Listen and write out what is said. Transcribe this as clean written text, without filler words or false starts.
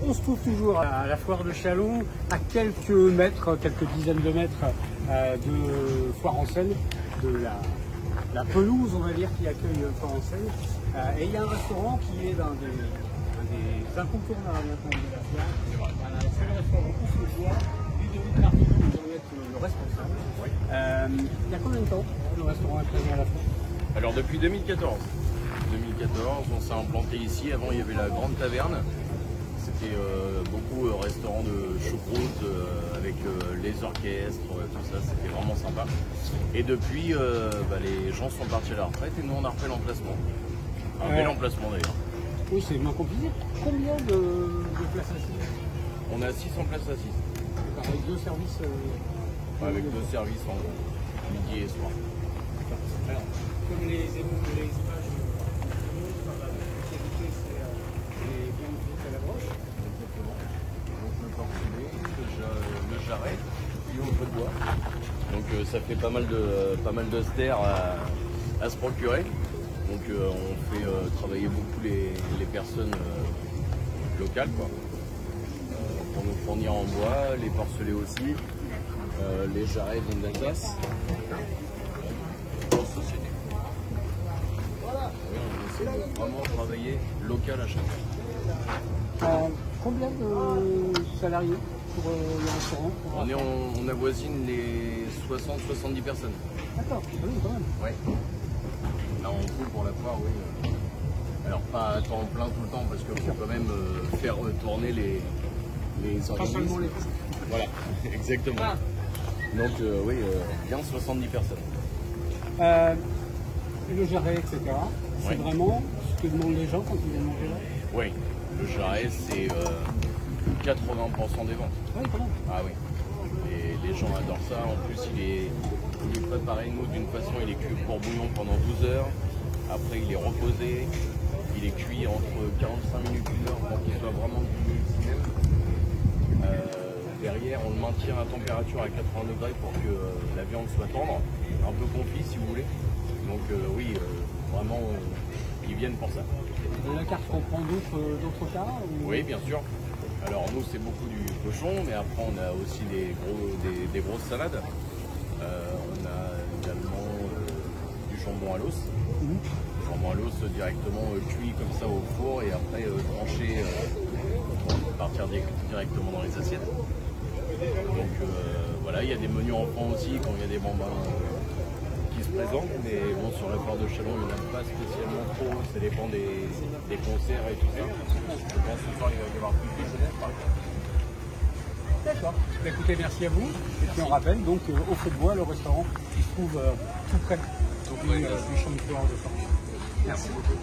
On se trouve toujours à la foire de Châlons, à quelques mètres, quelques dizaines de mètres de Foire en Seine, de la pelouse, on va dire, qui accueille Foire en Seine. Et il y a un restaurant qui est un des incontournables de la foire. C'est le restaurant On se voit, Ludovic Martin, qui va être le responsable. Oui. Il y a combien de temps le restaurant est présent à la foire? Alors depuis 2014. 2014, on s'est implanté ici. Avant, il y avait la Grande Taverne. C'était beaucoup restaurant de choucroute avec les orchestres, tout ça, c'était vraiment sympa. Et depuis, les gens sont partis à la retraite et nous on a refait l'emplacement. Un bel emplacement d'ailleurs. Oui, c'est moins compliqué. Combien de places assises? On a 600 places assises. Avec deux services avec deux services en gros, midi et soir. Alors, comme les images le jarret, puis au feu de bois. Donc ça fait pas mal de stères à se procurer. Donc on fait travailler beaucoup les personnes locales quoi. Pour nous fournir en bois, les porcelets aussi, les jarrets viennent d'Alsace. Voilà. Oui, on essaie de vraiment travailler local à chaque fois. Combien de salariés pour le restaurant? On avoisine les 60-70 personnes. D'accord, oui, quand même. Ouais. Là, en tout pour la foire, oui. Alors, pas à temps plein tout le temps, parce qu'il faut quand même faire tourner les organismes. Voilà, exactement. Ah. Donc, oui, bien 70 personnes. Le jarret, etc. C'est vraiment ce que demandent les gens quand ils viennent manger là? Oui, le jarret, c'est 80% des ventes. Oui, quand même. Ah oui. Et les gens adorent ça. En plus, il est préparé, nous, d'une façon, il est cuit pour bouillon pendant 12 heures. Après, il est reposé. Il est cuit entre 45 minutes et 1 heure pour qu'il soit vraiment cuit ici même. Derrière, on le maintient à température à 80 degrés pour que la viande soit tendre, un peu confit si vous voulez. Donc oui, vraiment, ils viennent pour ça. La carte comprend d'autres cas Oui, bien sûr. Alors nous, c'est beaucoup du cochon, mais après, on a aussi des grosses salades. On a également du jambon à l'os. Jambon à l'os directement cuit comme ça au four et après tranché pour partir directement dans les assiettes. Donc voilà, il y a des menus enfants aussi quand il y a des bambins qui se présentent, mais bon, sur la foire de Châlons, il n'y en a pas spécialement trop, ça dépend des concerts et tout ça. Je pense que ce soir, il va y avoir plus de jeunesse par exemple. D'accord. Écoutez, merci à vous. Et puis on rappelle donc au Feu de Bois, le restaurant qui se trouve tout près du champ de foire de Foire. Merci beaucoup.